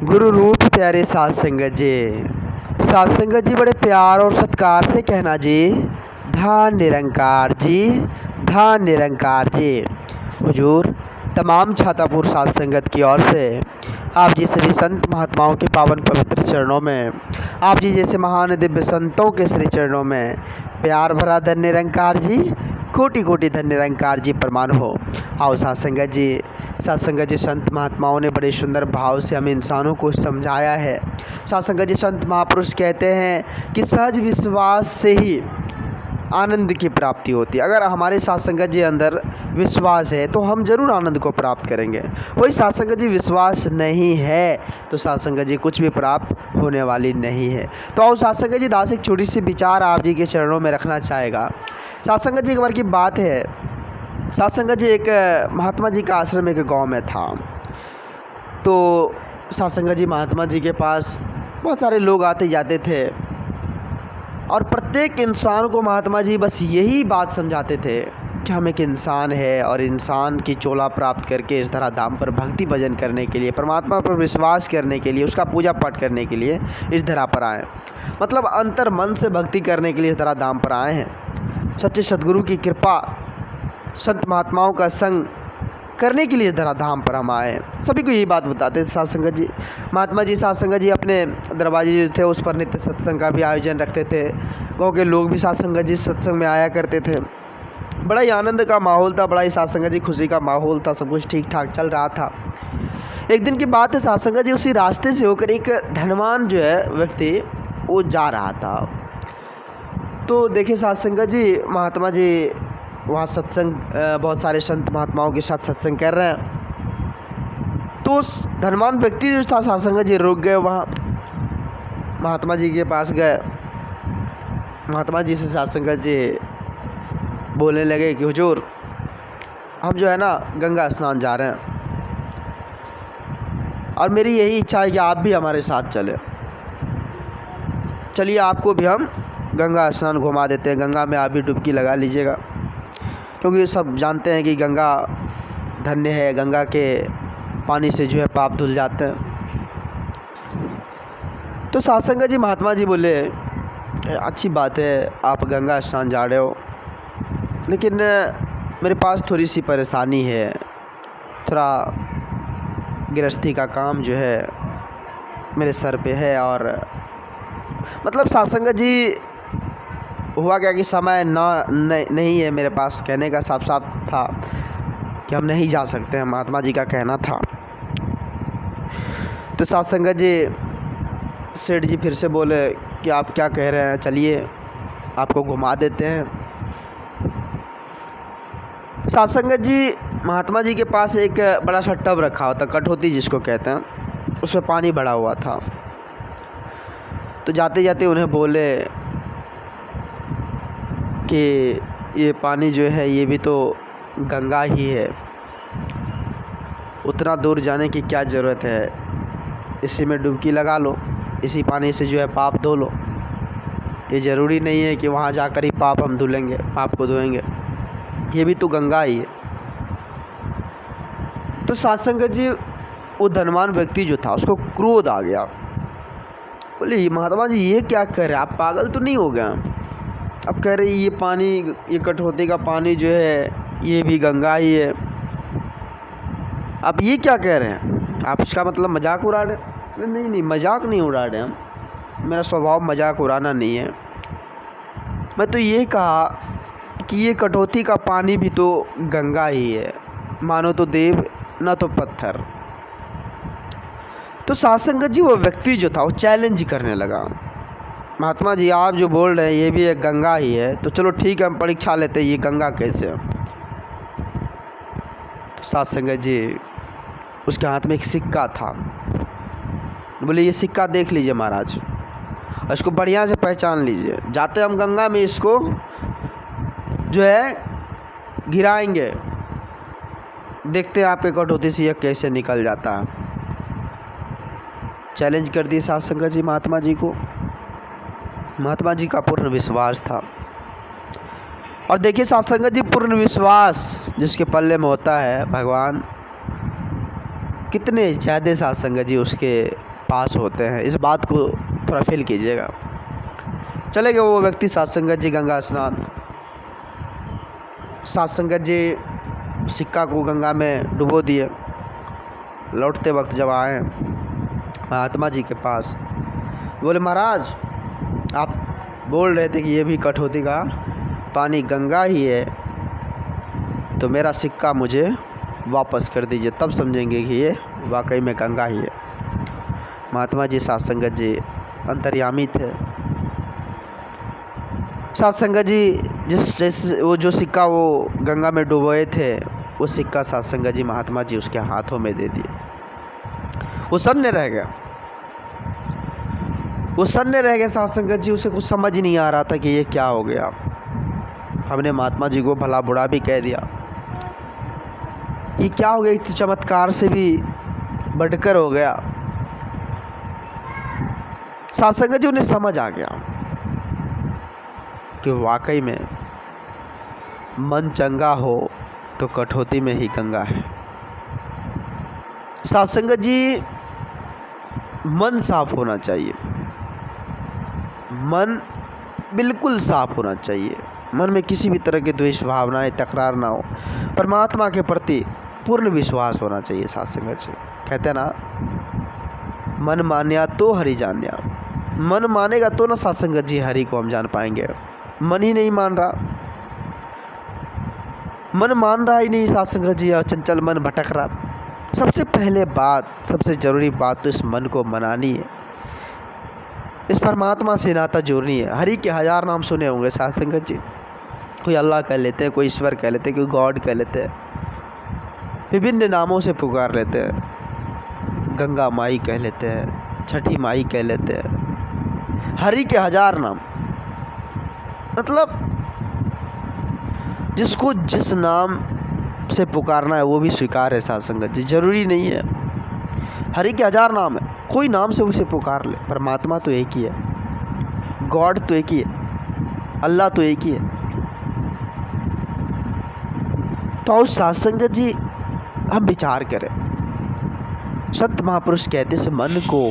गुरु रूप प्यारे साध संगत जी। साध संगत जी बड़े प्यार और सत्कार से कहना जी, धन निरंकार जी, धन निरंकार जी। हुजूर तमाम छातापुर साध संगत की ओर से आप जी सभी संत महात्माओं के पावन पवित्र चरणों में, आप जी जैसे महान दिव्य संतों के श्री चरणों में प्यार भरा धन निरंकार जी, कोटि कोटि धन निरंकार जी प्रमाण हो। आओ साध संगत जी संत महात्माओं ने बड़े सुंदर भाव से हम इंसानों को समझाया है। साध संगत जी संत महापुरुष कहते हैं कि सहज विश्वास से ही आनंद की प्राप्ति होती है। अगर हमारे साध संगत जी अंदर विश्वास है तो हम जरूर आनंद को प्राप्त करेंगे। वही साध संगत जी विश्वास नहीं है तो साध संगत जी कुछ भी प्राप्त होने वाली नहीं है। तो आओ साध संगत जी दास एक छोटी सी विचार आप जी के चरणों में रखना चाहेगा। साध संगत जी एक बार की बात है, साध संगत जी एक महात्मा जी का आश्रम एक गाँव में था। तो साध संगत जी महात्मा जी के पास बहुत सारे लोग आते जाते थे और प्रत्येक इंसान को महात्मा जी बस यही बात समझाते थे कि हम एक इंसान है और इंसान की चोला प्राप्त करके इस धरा धाम पर भक्ति भजन करने के लिए, परमात्मा पर विश्वास करने के लिए, उसका पूजा पाठ करने के लिए इस धरा पर आए। मतलब अंतर मन से भक्ति करने के लिए इस धरा धाम पर आए हैं। सच्चे सद्गुरु की कृपा, संत महात्माओं का संग करने के लिए इस धरा धाम पर हम आए। सभी को यही बात बताते थे साध संगत जी। महात्मा जी साध संगत जी अपने दरवाजे जो थे उस पर नित्य सत्संग का भी आयोजन रखते थे। गाँव के लोग भी साध संगत जी सत्संग में आया करते थे। बड़ा ही आनंद का माहौल था, बड़ा ही साध संगत जी खुशी का माहौल था, सब कुछ ठीक ठाक चल रहा था। एक दिन की बात है, साध संगत जी उसी रास्ते से होकर एक धनवान जो है व्यक्ति वो जा रहा था। तो देखिए साध संगत जी महात्मा जी वहाँ सत्संग, बहुत सारे संत महात्माओं के साथ सत्संग कर रहे हैं। तो उस धनवान व्यक्ति जो था साध संगत जी रुक गए, वहाँ महात्मा जी के पास गए। महात्मा जी से साध संगत जी बोलने लगे कि हुजूर हम जो है ना गंगा स्नान जा रहे हैं और मेरी यही इच्छा है कि आप भी हमारे साथ चले। चलिए आपको भी हम गंगा स्नान घुमा देते हैं, गंगा में आप भी डुबकी लगा लीजिएगा, क्योंकि सब जानते हैं कि गंगा धन्य है, गंगा के पानी से जो है पाप धुल जाते हैं। तो साध संगत जी महात्मा जी बोले अच्छी बात है आप गंगा स्नान जा रहे हो, लेकिन मेरे पास थोड़ी सी परेशानी है, थोड़ा गृहस्थी का काम जो है मेरे सर पे है। और मतलब साध संगत जी हुआ क्या कि समय नहीं है मेरे पास, कहने का साफ साफ था कि हम नहीं जा सकते हैं, महात्मा जी का कहना था। तो साध संगत जी सेठ जी फिर से बोले कि आप क्या कह रहे हैं, चलिए आपको घुमा देते हैं। साध संगत जी महात्मा जी के पास एक बड़ा सा टब रखा होता, कटोती जिसको कहते हैं, उसमें पानी भरा हुआ था। तो जाते जाते उन्हें बोले कि ये पानी जो है ये भी तो गंगा ही है, उतना दूर जाने की क्या ज़रूरत है, इसी में डुबकी लगा लो, इसी पानी से जो है पाप धो लो। ये ज़रूरी नहीं है कि वहाँ जाकर ही पाप हम धुलेंगे, पाप को धोएंगे, ये भी तो गंगा ही है। तो साध संगत जी वो धनवान व्यक्ति जो था उसको क्रोध आ गया। बोले महात्मा जी ये क्या कह रहे हैं, आप पागल तो नहीं हो गए? अब कह रहे ये पानी, ये कटौती का पानी जो है ये भी गंगा ही है, आप ये क्या कह रहे हैं? आप इसका मतलब मजाक उड़ा रहे? नहीं मजाक नहीं उड़ा रहे हम, मेरा स्वभाव मजाक उड़ाना नहीं है। मैं तो ये कहा कि ये कटौती का पानी भी तो गंगा ही है, मानो तो देव ना तो पत्थर। तो साध संगत जी वो व्यक्ति जो था वो चैलेंज करने लगा, महात्मा जी आप जो बोल रहे हैं ये भी एक गंगा ही है, तो चलो ठीक है हम परीक्षा लेते हैं ये गंगा कैसे है। तो साध संगत जी उसके हाथ में एक सिक्का था। बोले ये सिक्का देख लीजिए महाराज, इसको बढ़िया से पहचान लीजिए, जाते हम गंगा में इसको जो है गिराएंगे, देखते हैं आपके कटौती से यह कैसे निकल जाता है। चैलेंज कर दिए साध संगत जी महात्मा जी को। महात्मा जी का पूर्ण विश्वास था। और देखिए साध संगत जी पूर्ण विश्वास जिसके पल्ले में होता है भगवान, कितने ज़्यादा साध संगत जी उसके पास होते हैं। इस बात को थोड़ा फील कीजिएगा। चले गए वो व्यक्ति साध संगत जी गंगा स्नान। साध संगत जी सिक्का को गंगा में डुबो दिए। लौटते वक्त जब आए महात्मा जी के पास, बोले महाराज आप बोल रहे थे कि ये भी कठौती का पानी गंगा ही है, तो मेरा सिक्का मुझे वापस कर दीजिए, तब समझेंगे कि ये वाकई में गंगा ही है। महात्मा जी साध संगत जी अंतर्यामी थे। साध संगत जी जैसे वो जो सिक्का वो गंगा में डुबोए थे, वो सिक्का साध संगत जी महात्मा जी उसके हाथों में दे दिए। वो सन्ने रह गया, वो सन्ने रह गए साध संगत जी। उसे कुछ समझ नहीं आ रहा था कि ये क्या हो गया। हमने महात्मा जी को भला बुरा भी कह दिया, ये क्या हो गया, इस चमत्कार से भी बढ़कर हो गया। साध संगत जी उन्हें समझ आ गया कि वाकई में मन चंगा हो तो कठौती में ही गंगा है। साध संगत जी मन साफ होना चाहिए, मन बिल्कुल साफ होना चाहिए। मन में किसी भी तरह की द्वेष भावनाएं तकरार ना हो, परमात्मा के प्रति पूर्ण विश्वास होना चाहिए। साध संगत जी कहते हैं ना, मन मान्या तो हरि जान्या। मन मानेगा तो ना साध संगत जी हरि को हम जान पाएंगे। मन ही नहीं मान रहा, मन मान रहा ही नहीं साध संगत जी, चंचल मन भटक रहा। सबसे पहले बात, सबसे ज़रूरी बात तो इस मन को मनानी है, इस परमात्मा से नाता जोड़नी है। हरि के 1000 नाम सुने होंगे साध संगत जी। कोई अल्लाह कह लेते हैं, कोई ईश्वर कह लेते हैं, कोई गॉड कह लेते हैं, विभिन्न नामों से पुकार लेते हैं। गंगा माई कह लेते हैं, छठी माई कह लेते हैं। हरि के 1000 नाम, मतलब जिसको जिस नाम से पुकारना है वो भी स्वीकार है साध संगत जी। जरूरी नहीं है, हरि के 1000 नाम है, कोई नाम से उसे पुकार ले। परमात्मा तो एक ही है, गॉड तो एक ही है, अल्लाह तो एक ही है। तो साध संगत जी हम विचार करें। संत महापुरुष कहते हैं मन को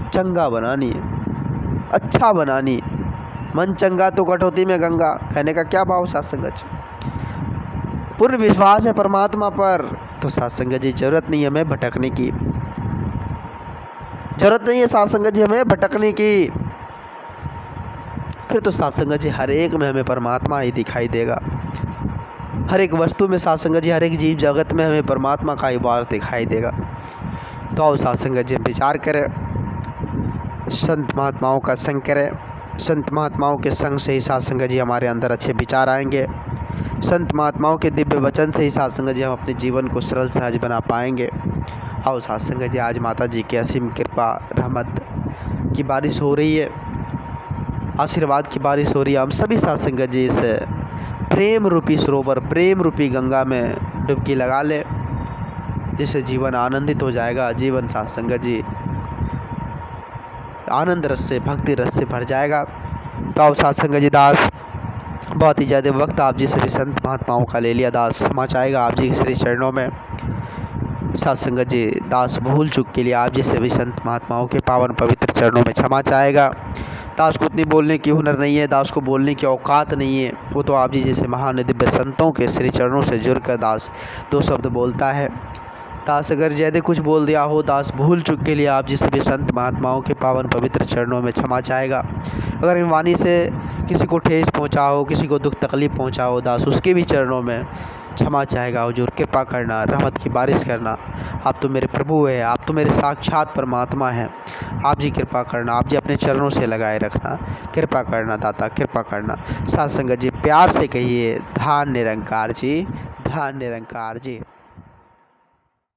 चंगा बनानी है, अच्छा बनानी है। मन चंगा तो कठौती में गंगा, कहने का क्या भाव साध संगत जी। पूर्ण विश्वास है परमात्मा पर, तो साध संगत जी जरूरत नहीं है हमें भटकने की, जरूरत नहीं है साध संगत जी हमें भटकने की। फिर तो साध संगत जी हर एक में हमें परमात्मा ही दिखाई देगा। हर एक वस्तु में साध संगत जी, हर एक जीव जगत में हमें परमात्मा का ही वास दिखाई देगा। तो आओ साध संगत जी हम विचार करें, संत महात्माओं का संग करें। संत महात्माओं के संग से ही साध संगत जी हमारे अंदर अच्छे विचार आएंगे। संत महात्माओं के दिव्य वचन से ही साध संगत जी हम अपने जीवन को सरल सहज बना पाएंगे। आओ साध संगत जी आज माता जी की असीम कृपा रहमत की बारिश हो रही है, आशीर्वाद की बारिश हो रही है। हम सभी साध संगत जी इस प्रेम रूपी सरोवर, प्रेम रूपी गंगा में डुबकी लगा ले, जिससे जीवन आनंदित हो जाएगा। जीवन साध संगत जी आनंद रस से, भक्ति रस से भर जाएगा। तो आओ साध संगत जी दास बहुत ही ज़्यादा वक्त आप जी सभी संत महात्माओं का ले लिया, दास क्षमा चाहेगा आप जी के श्री चरणों में। साध संगत जी दास भूल चूक के लिए आप जी सभी संत महात्माओं के पावन पवित्र चरणों में क्षमा चाहेगा। दास को उतनी बोलने की हुनर नहीं है, दास को बोलने की औकात नहीं है, वो तो आप जी जैसे महान दिव्य संतों के श्री चरणों से जुड़कर दास 2 शब्द बोलता है। दास अगर ज़्यादा कुछ बोल दिया हो, दास भूल चूक के लिए आप जी सभी संत महात्माओं के पावन पवित्र चरणों में क्षमा चाहेगा। अगर इन वाणी से किसी को ठेस पहुंचा हो, किसी को दुख तकलीफ पहुंचा हो, दास उसके भी चरणों में क्षमा चाहेगा। हुजूर कृपा करना, रहमत की बारिश करना। आप तो मेरे प्रभु हैं, आप तो मेरे साक्षात परमात्मा हैं। आप जी कृपा करना, आप जी अपने चरणों से लगाए रखना, कृपा करना दाता, कृपा करना। साध संगत जी प्यार से कहिए, धन निरंकार जी, धन निरंकार जी।